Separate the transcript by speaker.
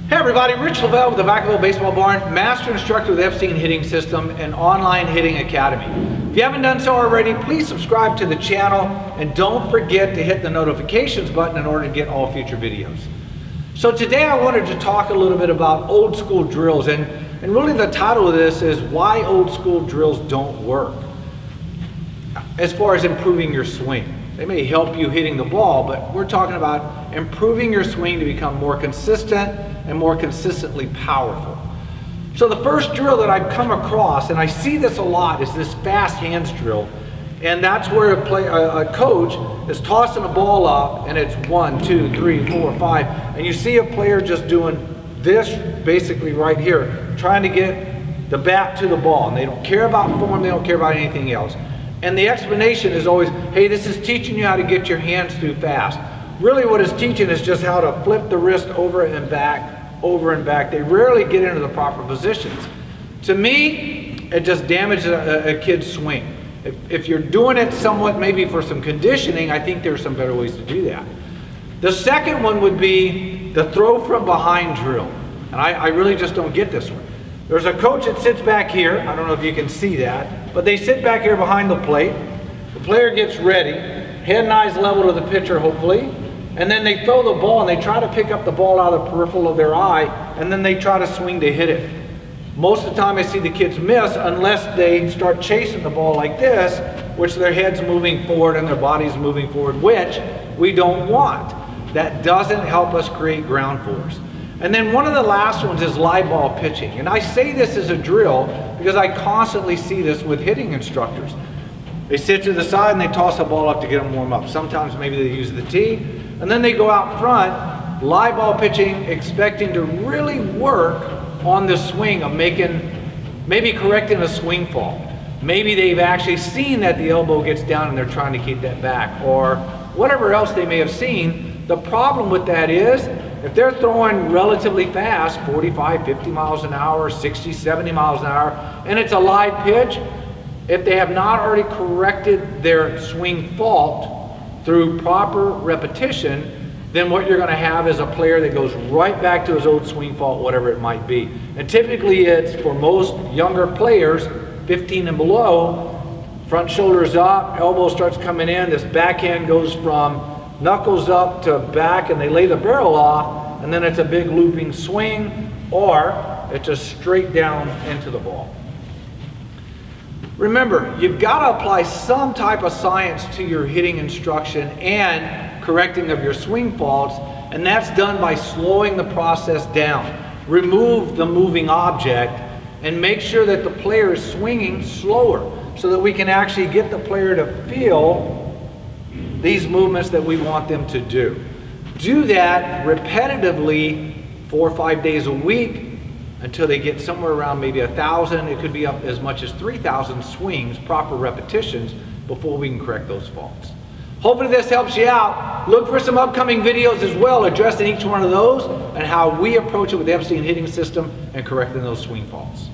Speaker 1: Hey everybody, Rich Lovell with the Vacaville Baseball Barn, Master Instructor with Epstein Hitting System and Online Hitting Academy. If you haven't done so already, please subscribe to the channel and don't forget to hit the notifications button in order to get all future videos. So today I wanted to talk a little bit about old school drills, and really the title of this is why old school drills don't work as far as improving your swing. They may help you hitting the ball, but we're talking about improving your swing to become more consistent and more consistently powerful. So the first drill that I've come across, and I see this a lot, is this fast hands drill. And that's where a coach is tossing a ball up and it's 1, 2, 3, 4, 5. And you see a player just doing this basically right here, trying to get the bat to the ball. And they don't care about form, they don't care about anything else. And the explanation is always, hey, this is teaching you how to get your hands through fast. Really what it's teaching is just how to flip the wrist over and back, over and back. They rarely get into the proper positions. To me, it just damages a kid's swing. If you're doing it somewhat maybe for some conditioning, I think there's some better ways to do that. The second one would be the throw from behind drill. And I really just don't get this one. There's a coach that sits back here. I don't know if you can see that, but they sit back here behind the plate. The player gets ready, head and eyes level to the pitcher hopefully, and then they throw the ball and they try to pick up the ball out of the peripheral of their eye, and then they try to swing to hit it. Most of the time I see the kids miss unless they start chasing the ball like this, which their head's moving forward and their body's moving forward, which we don't want. That doesn't help us create ground force. And then one of the last ones is live ball pitching. And I say this as a drill because I constantly see this with hitting instructors. They sit to the side and they toss a ball up to get them warm up. Sometimes maybe they use the tee, and then they go out front, live ball pitching, expecting to really work on the swing of maybe correcting a swing fault. Maybe they've actually seen that the elbow gets down and they're trying to keep that back, or whatever else they may have seen. The problem with that is, if they're throwing relatively fast, 45, 50 miles an hour, 60, 70 miles an hour, and it's a live pitch, if they have not already corrected their swing fault through proper repetition, then what you're going to have is a player that goes right back to his old swing fault, whatever it might be. And typically it's, for most younger players, 15 and below, front shoulders up, elbow starts coming in, this backhand goes from knuckles up to back and they lay the barrel off, and then it's a big looping swing, or it's just straight down into the ball. Remember, you've got to apply some type of science to your hitting instruction and correcting of your swing faults, and that's done by slowing the process down. Remove the moving object and make sure that the player is swinging slower so that we can actually get the player to feel these movements that we want them to do. Do that repetitively 4 or 5 days a week until they get somewhere around maybe 1,000. It could be up as much as 3,000 swings, proper repetitions, before we can correct those faults. Hopefully this helps you out. Look for some upcoming videos as well addressing each one of those and how we approach it with the Epstein Hitting System and correcting those swing faults.